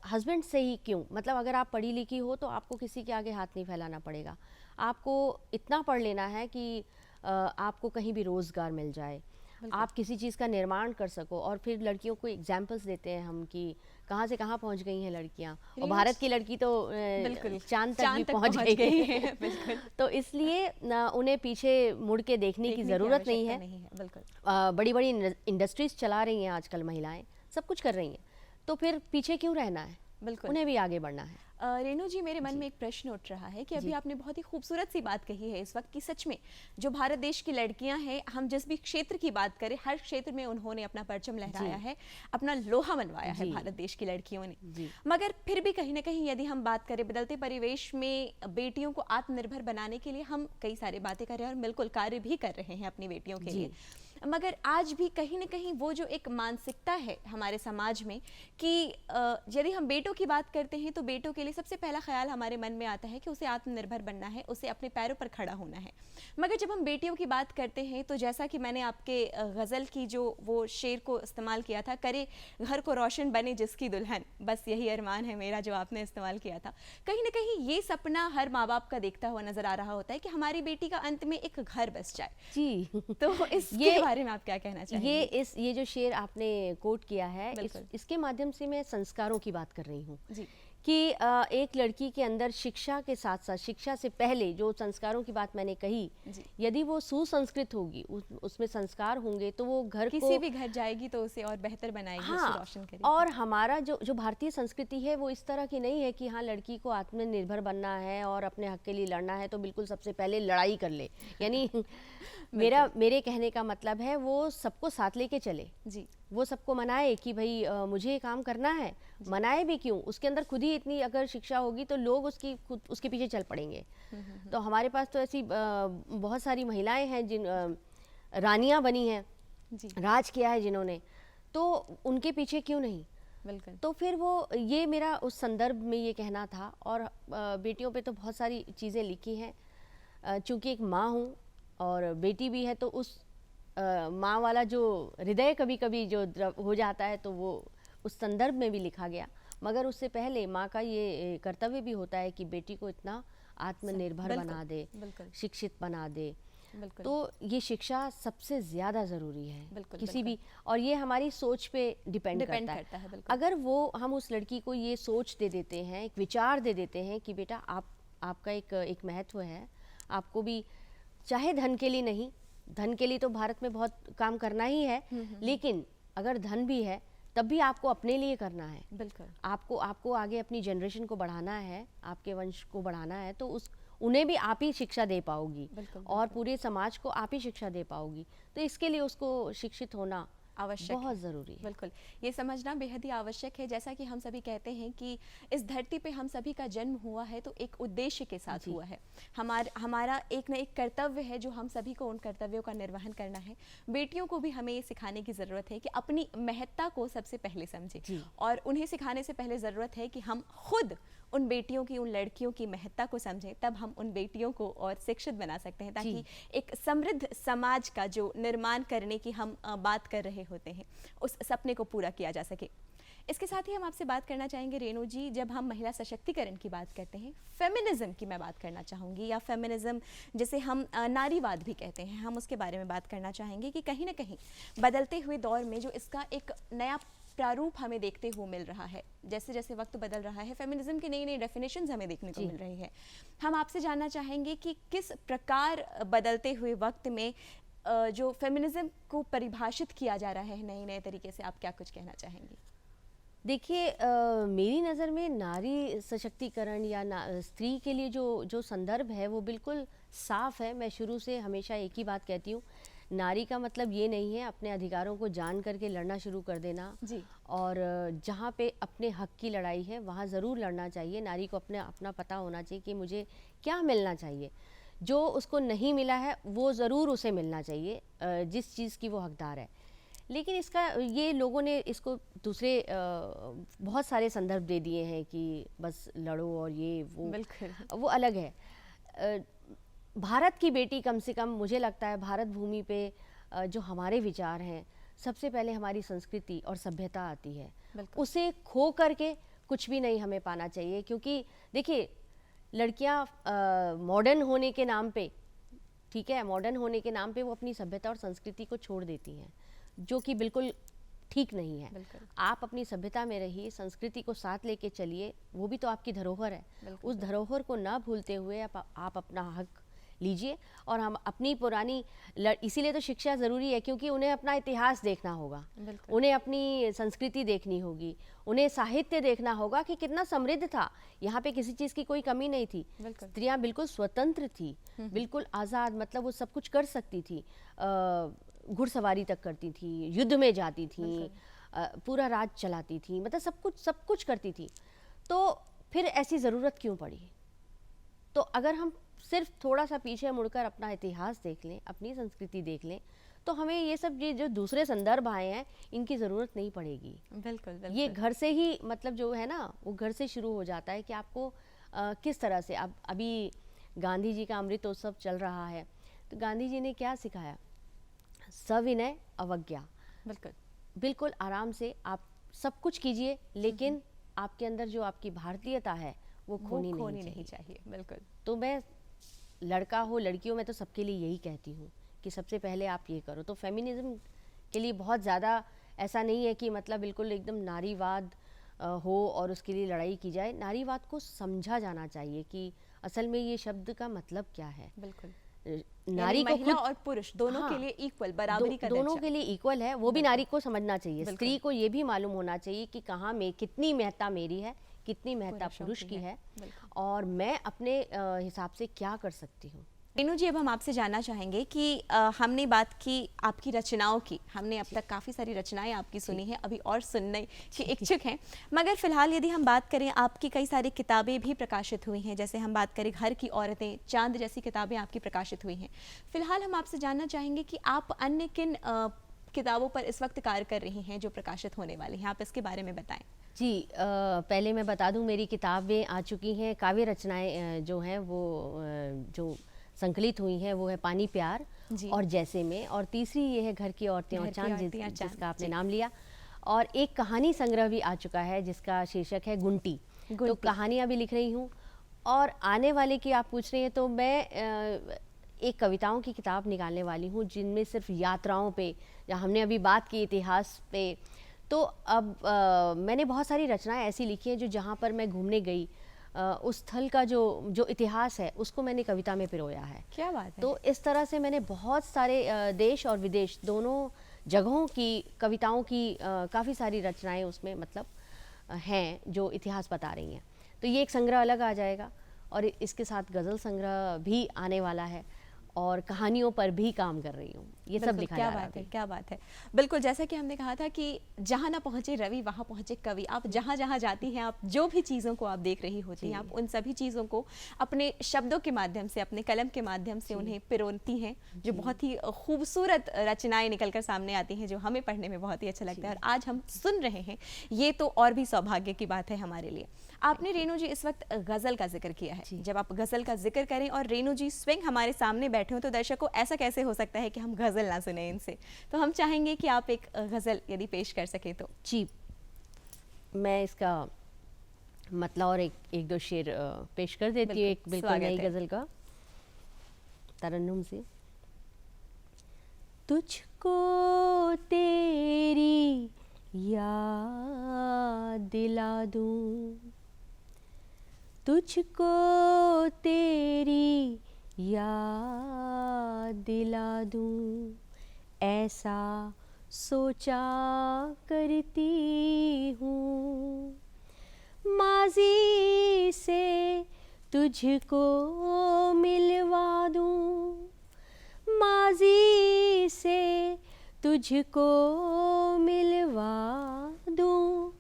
हस्बैंड से ही क्यों, मतलब अगर आप पढ़ी लिखी हो तो आपको किसी के आगे हाथ नहीं फैलाना पड़ेगा। आपको इतना पढ़ लेना है कि आपको कहीं भी रोज़गार मिल जाए, आप किसी चीज़ का निर्माण कर सको। और फिर लड़कियों को एग्जाम्पल्स देते हैं हम कि कहाँ से कहाँ पहुँच गई हैं लड़कियाँ, और भारत की लड़की तो
बिल्कुल
चांद तक भी पहुँच गई है।
बिल्कुल।
तो इसलिए उन्हें पीछे मुड़ के देखने की ज़रूरत नहीं है।
बिल्कुल।
बड़ी बड़ी इंडस्ट्रीज चला रही हैं आजकल महिलाएं, सब कुछ कर रही हैं, तो फिर पीछे क्यों रहना है,
बिल्कुल।
उन्हें भी आगे बढ़ना है।
रेणु जी, मेरे मन में एक प्रश्न उठ रहा है कि अभी आपने बहुत ही खूबसूरत सी बात कही है इस वक्त की सच में जो भारत देश की लड़कियां हैं, हम जिस भी क्षेत्र की बात करें, हर क्षेत्र में उन्होंने अपना परचम लहराया है, अपना लोहा मनवाया है भारत देश की लड़कियों ने। मगर फिर भी कहीं ना कहीं यदि हम बात करें बदलते परिवेश में बेटियों को आत्मनिर्भर बनाने के लिए हम कई सारी बातें कर रहे हैं और बिल्कुल कार्य भी कर रहे हैं अपनी बेटियों के लिए, मगर आज भी कहीं ना कहीं वो जो एक मानसिकता है हमारे समाज में कि यदि हम बेटों की बात करते हैं तो बेटों के लिए सबसे पहला ख्याल हमारे मन में आता है कि उसे आत्मनिर्भर बनना है, उसे अपने पैरों पर खड़ा होना है। मगर जब हम बेटियों की बात करते हैं तो जैसा कि मैंने आपके गज़ल की जो वो शेर को इस्तेमाल किया था, करे घर को रोशन बने जिसकी दुल्हन, बस यही अरमान है मेरा, जो आपने इस्तेमाल किया था, कहीं ना कहीं ये सपना हर माँ बाप का देखता हुआ नजर आ रहा होता है कि हमारी बेटी का अंत में एक घर बस जाए।
जी
तो इसके बारे में आप क्या कहना चाहेंगे?
ये जो शेर आपने कोट किया है, इसके माध्यम से मैं संस्कारों की बात कर रही हूँ कि एक लड़की के अंदर शिक्षा के साथ साथ, शिक्षा से पहले जो संस्कारों की बात मैंने कही, यदि वो सुसंस्कृत होगी, उसमें संस्कार होंगे, तो वो घर
किसी भी घर जाएगी तो उसे और बेहतर बनाएगी, उसे रोशन करेगी।
और हमारा जो भारतीय संस्कृति है वो इस तरह की नहीं है कि हाँ लड़की को आत्मनिर्भर बनना है और अपने हक के लिए लड़ना है तो बिल्कुल सबसे पहले लड़ाई कर ले। यानी मेरे कहने का मतलब है वो सबको साथ लेके चले जी, वो सबको मनाए कि भाई मुझे ये काम करना है, मनाए भी क्यों, उसके अंदर खुद ही इतनी अगर शिक्षा होगी तो लोग उसके पीछे चल पड़ेंगे। तो हमारे पास तो ऐसी बहुत सारी महिलाएं हैं जिन रानियां बनी हैं, राज किया है जिन्होंने, तो उनके पीछे क्यों नहीं। बिल्कुल। तो फिर वो ये मेरा उस संदर्भ में ये कहना था। और बेटियों पे तो बहुत सारी चीज़ें लिखी हैं, चूँकि एक माँ हूँ और बेटी भी है, तो उस माँ वाला जो हृदय कभी कभी जो हो जाता है तो वो उस संदर्भ में भी लिखा गया। मगर उससे पहले माँ का ये कर्तव्य भी होता है कि बेटी को इतना आत्मनिर्भर बना दे, शिक्षित बना दे। तो ये शिक्षा सबसे ज़्यादा ज़रूरी है किसी भी, और ये हमारी सोच पे डिपेंड करता है। अगर वो हम उस लड़की को ये सोच दे देते हैं, एक विचार दे देते हैं कि बेटा आपका एक महत्व है, आपको भी चाहे धन के लिए नहीं, धन के लिए तो भारत में बहुत काम करना ही है, लेकिन अगर धन भी है तब भी आपको अपने लिए करना है। बिल्कुल। आपको आगे अपनी जनरेशन को बढ़ाना है, आपके वंश को बढ़ाना है, तो उन्हें भी आप ही शिक्षा दे पाओगी। और पूरे समाज को आप ही शिक्षा दे पाओगी। तो इसके लिए उसको शिक्षित होना आवश्यक, बहुत ज़रूरी है।
बिल्कुल, ये समझना बेहद ही आवश्यक है। जैसा कि हम सभी कहते हैं कि इस धरती पे हम सभी का जन्म हुआ है तो एक उद्देश्य के साथ हुआ है। हमारा एक न एक कर्तव्य है जो हम सभी को उन कर्तव्यों का निर्वहन करना है। बेटियों को भी हमें ये सिखाने की ज़रूरत है कि अपनी महत्ता को सबसे पहले समझें, और उन्हें सिखाने से पहले ज़रूरत है कि हम खुद उन बेटियों की, उन लड़कियों की महत्ता को समझें, तब हम उन बेटियों को और शिक्षित बना सकते हैं, ताकि एक समृद्ध समाज का जो निर्माण करने की हम बात कर रहे होते हैं उस सपने को पूरा किया जा सके। इसके साथ ही हम आपसे बात करना चाहेंगे रेणु जी, जब हम महिला सशक्तिकरण की बात करते हैं, फेमिनिज्म की मैं बात करना चाहूँगी, या फेमिनिज्म जिसे हम नारीवाद भी कहते हैं, हम उसके बारे में बात करना चाहेंगे कि कहीं ना कहीं बदलते हुए दौर में जो इसका एक नया प्रारूप हमें देखते हुए मिल रहा है, जैसे जैसे वक्त बदल रहा है, फेमिनिज्म की नई नई डेफिनेशंस हमें देखने को मिल रही है। हम आपसे जानना चाहेंगे कि किस प्रकार बदलते हुए वक्त में जो फेमिनिज्म को परिभाषित किया जा रहा है नए नए तरीके से, आप क्या कुछ कहना चाहेंगी?
देखिए, मेरी नज़र में नारी सशक्तिकरण या स्त्री के लिए जो संदर्भ है वो बिल्कुल साफ है। मैं शुरू से हमेशा एक ही बात कहती हूँ, नारी का मतलब ये नहीं है अपने अधिकारों को जान करके लड़ना शुरू कर देना जी। और जहाँ पे अपने हक की लड़ाई है वहाँ ज़रूर लड़ना चाहिए। नारी को अपना पता होना चाहिए कि मुझे क्या मिलना चाहिए, जो उसको नहीं मिला है वो ज़रूर उसे मिलना चाहिए, जिस चीज़ की वो हकदार है। लेकिन इसका ये लोगों ने इसको दूसरे बहुत सारे संदर्भ दे दिए हैं कि बस लड़ो और ये वो,
बिल्कुल।
वो अलग है। भारत की बेटी, कम से कम मुझे लगता है भारत भूमि पे जो हमारे विचार हैं, सबसे पहले हमारी संस्कृति और सभ्यता आती है।
बिल्कुल।
उसे खो करके कुछ भी नहीं हमें पाना चाहिए, क्योंकि देखिए लड़कियां मॉडर्न होने के नाम पे, ठीक है, मॉडर्न होने के नाम पे वो अपनी सभ्यता और संस्कृति को छोड़ देती हैं, जो कि बिल्कुल ठीक नहीं है।
बिल्कुल।
आप अपनी सभ्यता में रहिए, संस्कृति को साथ लेके चलिए, वो भी तो आपकी धरोहर है।
बिल्कुल।
उस धरोहर को ना भूलते हुए आप अपना हक लीजिए। और हम अपनी पुरानी इसीलिए तो शिक्षा ज़रूरी है, क्योंकि उन्हें अपना इतिहास देखना होगा,
बिल्कुल।
उन्हें अपनी संस्कृति देखनी होगी, उन्हें साहित्य देखना होगा कि कितना समृद्ध था, यहाँ पे किसी चीज़ की कोई कमी नहीं थी।
बिल्कुल।
स्त्रियाँ बिल्कुल स्वतंत्र थी, बिल्कुल आज़ाद, मतलब वो सब कुछ कर सकती थी, घुड़सवारी तक करती थी, युद्ध में जाती थी, पूरा राज चलाती थी, मतलब सब कुछ करती थी। तो फिर ऐसी ज़रूरत क्यों पड़ी? तो अगर हम सिर्फ थोड़ा सा पीछे मुड़कर अपना इतिहास देख लें, अपनी संस्कृति देख लें, तो हमें ये सब जो दूसरे संदर्भ आए हैं, इनकी ज़रूरत नहीं पड़ेगी।
बिल्कुल, बिल्कुल।
ये घर से ही, मतलब जो है ना, वो घर से शुरू हो जाता है कि आपको किस तरह से। अब अभी गांधी जी का अमृतोत्सव चल रहा है, तो गांधी जी ने क्या सिखाया? सविनय अवज्ञा।
बिल्कुल।
बिल्कुल आराम से आप सब कुछ कीजिए, लेकिन आपके अंदर जो आपकी भारतीयता है वो खोनी नहीं चाहिए।
बिल्कुल।
तो मैं, लड़का हो लड़की हो, मैं तो सबके लिए यही कहती हूँ कि सबसे पहले आप ये करो। तो फेमिनिज्म के लिए बहुत ज़्यादा ऐसा नहीं है कि मतलब बिल्कुल एकदम नारीवाद हो और उसके लिए लड़ाई की जाए। नारीवाद को समझा जाना चाहिए कि असल में ये शब्द का मतलब क्या है।
बिल्कुल।
नारी को
महिला
खुद,
और पुरुष दोनों
हाँ,
के लिए इक्वल, बराबरी का
दोनों
दर्जा।
के लिए इक्वल है, वो भी नारी को समझना चाहिए।
बिल्कुल।
स्त्री को ये भी मालूम होना चाहिए कि कहाँ में कितनी महत्ता मेरी है, कितनी महत्ता
पुरुषों
पुरुष
की
की
है।
है,
बिल्कुल।
और मैं अपने हिसाब से क्या कर सकती हूँ।
रेनू जी, अब हम आपसे जानना चाहेंगे कि हमने बात की आपकी रचनाओं की, हमने अब तक काफ़ी सारी रचनाएं आपकी सुनी हैं, अभी और सुनने के इच्छुक हैं, मगर फिलहाल यदि हम बात करें, आपकी कई सारी किताबें भी प्रकाशित हुई हैं, जैसे हम बात करें घर की औरतें, चांद जैसी किताबें आपकी प्रकाशित हुई हैं। फिलहाल हम आपसे जानना चाहेंगे कि आप अन्य किन किताबों पर इस वक्त कार्य कर रही हैं जो प्रकाशित होने वाली हैं, आप इसके बारे में बताएं।
जी, पहले मैं बता दूं, मेरी किताबें आ चुकी हैं, काव्य रचनाएं जो हैं वो जो संकलित हुई हैं वो है पानी प्यार
जी।
और जैसे में, और तीसरी ये है घर की औरतें और
घर की
चांद,
औरतें और चांद,
जिसका आपने
जी।
नाम लिया। और एक कहानी संग्रह भी आ चुका है जिसका शीर्षक है गुंटी। तो कहानियाँ भी लिख रही हूँ। और आने वाले की आप पूछ रही हैं, तो मैं एक कविताओं की किताब निकालने वाली हूँ, जिनमें सिर्फ यात्राओं पे, या हमने अभी बात की इतिहास पे, तो अब मैंने बहुत सारी रचनाएं ऐसी लिखी हैं जो जहाँ पर मैं घूमने गई, उस स्थल का जो इतिहास है उसको मैंने कविता में पिरोया है।
क्या बात है।
तो इस तरह से मैंने बहुत सारे देश और विदेश दोनों जगहों की कविताओं की काफ़ी सारी रचनाएं उसमें मतलब हैं जो इतिहास बता रही हैं। तो ये एक संग्रह अलग आ जाएगा, और इसके साथ गज़ल संग्रह भी आने वाला है, और कहानियों पर भी काम कर रही हूँ। ये सब लिखा जा रहा है।
क्या बात है। बिल्कुल, जैसा कि हमने कहा था कि जहाँ ना पहुँचे रवि वहाँ पहुँचे कवि। आप जहाँ जहाँ जाती हैं, आप जो भी चीज़ों को आप देख रही होती हैं, आप उन सभी चीज़ों को अपने शब्दों के माध्यम से, अपने कलम के माध्यम से उन्हें पिरोती हैं, जो बहुत ही खूबसूरत रचनाएं निकल कर सामने आती हैं, जो हमें पढ़ने में बहुत ही अच्छा लगता है, और आज हम सुन रहे हैं, ये तो और भी सौभाग्य की बात है हमारे लिए। आपने रेणु जी इस वक्त गज़ल का जिक्र किया है। जब आप गज़ल का जिक्र करें और रेणु जी स्वयं हमारे सामने बैठे हो, तो दर्शक को ऐसा कैसे हो सकता है कि हम गज़ल ना सुने इनसे। तो हम चाहेंगे कि आप एक गज़ल यदि पेश कर सके तो।
जी, मैं इसका मतलब और एक दो शेर पेश कर देती हूँ, एक बिल्कुल नई गज़ल का तरन्नुम से। तुझको तेरी याद दिला दूं, तुझको तेरी याद दिला दूं, ऐसा सोचा करती हूँ। माज़ी से तुझको मिलवा दूं, माज़ी से तुझको मिलवा दूं,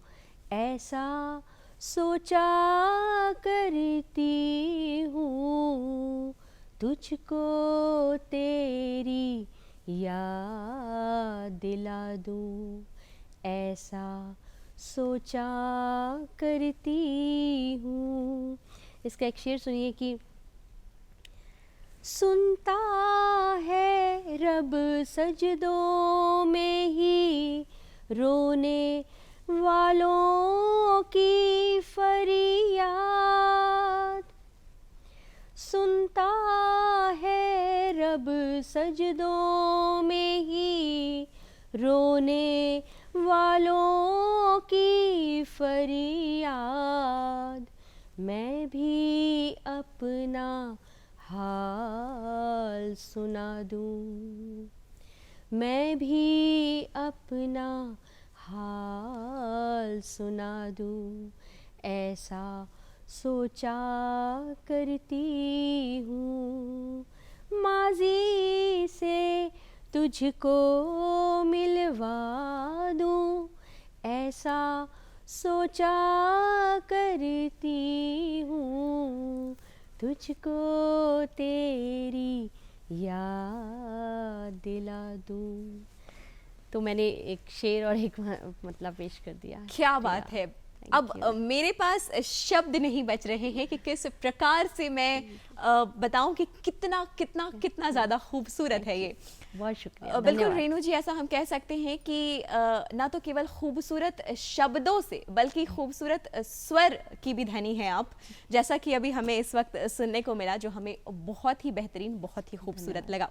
ऐसा सोचा करती हूँ। तुझको तेरी याद दिला दूं, ऐसा सोचा करती हूँ। इसका एक शेर सुनिए कि सुनता है रब सजदों में ही रोने वालों की फरियाद, सुनता है रब सजदों में ही रोने वालों की फरियाद। मैं भी अपना हाल सुना दूं, मैं भी अपना हाल सुना दूं, ऐसा सोचा करती हूँ। माज़ी से तुझको मिलवा दूं, ऐसा सोचा करती हूँ। तुझको तेरी याद दिला दूं। तो मैंने एक शेर और एक मतलब पेश कर दिया।
क्या बात है। अब मेरे पास शब्द नहीं बच रहे हैं कि किस प्रकार से मैं बताऊं कि कितना कितना कितना ज़्यादा खूबसूरत है ये।
बहुत शुक्रिया।
बिल्कुल रेणु जी, ऐसा हम कह सकते हैं कि ना तो केवल खूबसूरत शब्दों से बल्कि खूबसूरत स्वर की भी धनी हैं आप, जैसा कि अभी हमें इस वक्त सुनने को मिला, जो हमें बहुत ही बेहतरीन, बहुत ही खूबसूरत लगा।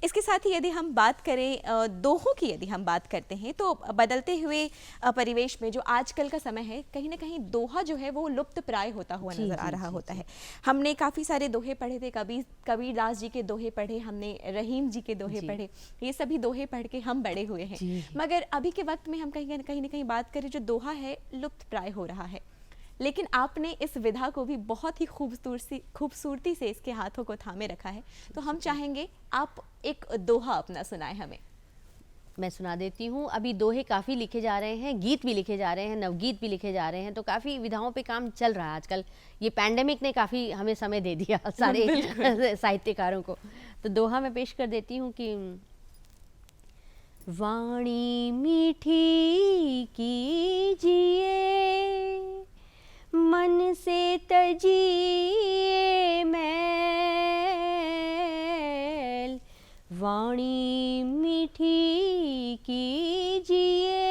इसके साथ ही यदि हम बात करें दोहों की, यदि हम बात करते हैं तो बदलते हुए परिवेश में जो आजकल का समय है, कहीं ना कहीं दोहा जो है वो लुप्त प्राय होता हुआ नजर आ रहा होता है। हमने काफ़ी सारे दोहे पढ़े थे, कबीरदास जी के दोहे पढ़े, हमने रहीम जी के दोहे पढ़े, ये सभी दोहे पढ़ के हम बड़े हुए हैं। मगर अभी के वक्त में हम कहीं ना कहीं बात करें, जो दोहा है लुप्त प्राय हो रहा है, लेकिन आपने इस विधा को भी बहुत ही खूबसूरती से इसके हाथों को थामे रखा है। तो हम चाहेंगे आप एक दोहा अपना सुनाएं हमें।
मैं सुना देती हूँ। अभी दोहे काफ़ी लिखे जा रहे हैं, गीत भी लिखे जा रहे हैं, नवगीत भी लिखे जा रहे हैं, तो काफ़ी विधाओं पे काम चल रहा है आजकल। ये पैंडेमिक ने काफ़ी हमें समय दे दिया सारे साहित्यकारों को। तो दोहा मैं पेश कर देती हूँ कि वाणी मीठी कीजिए, मन से तजिए मैल, वाणी मीठी कीजिए,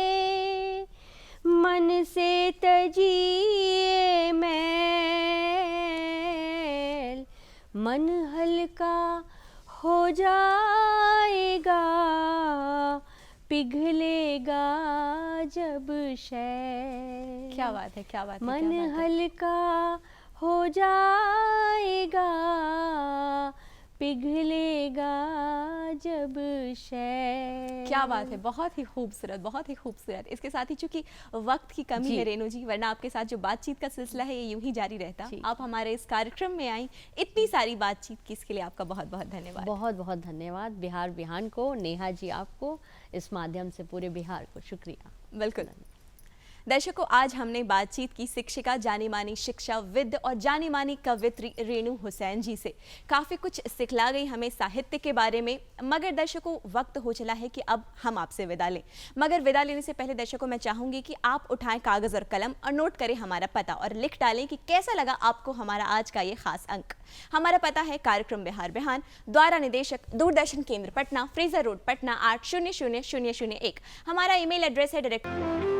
मन से तजिए मैल, मन हल्का हो जाएगा, पिघलेगा जब शैल।
क्या बात है, क्या बात है।
मन हल्का हो जाएगा, पिघलेगा जब शैल।
क्या बात है, बहुत ही खूबसूरत, बहुत ही खूबसूरत। इसके साथ ही चूंकि वक्त की कमी है रेणु जी, वरना आपके साथ जो बातचीत का सिलसिला है ये यूं ही जारी रहता। आप हमारे इस कार्यक्रम में आई, इतनी सारी बातचीत की, इसके लिए आपका बहुत बहुत धन्यवाद।
बहुत बहुत धन्यवाद बिहार बिहान को, नेहा जी आपको, इस माध्यम से पूरे बिहार को शुक्रिया।
बिल्कुल। दर्शकों, आज हमने बातचीत की शिक्षिका, जानी मानी शिक्षाविद और जानी मानी कवियत्री रेणु हुसैन जी से। काफ़ी कुछ सिखला गई हमें साहित्य के बारे में। मगर दर्शकों, वक्त हो चला है कि अब हम आपसे विदा लें। मगर विदा लेने से पहले दर्शकों, मैं चाहूँगी कि आप उठाएं कागज़ और कलम और नोट करें हमारा पता और लिख डालें कि कैसा लगा आपको हमारा आज का ये खास अंक। हमारा पता है कार्यक्रम बिहार बिहान, द्वारा निदेशक दूरदर्शन केंद्र पटना, फ्रेजर रोड पटना 8000001। हमारा ईमेल एड्रेस है डायरेक्ट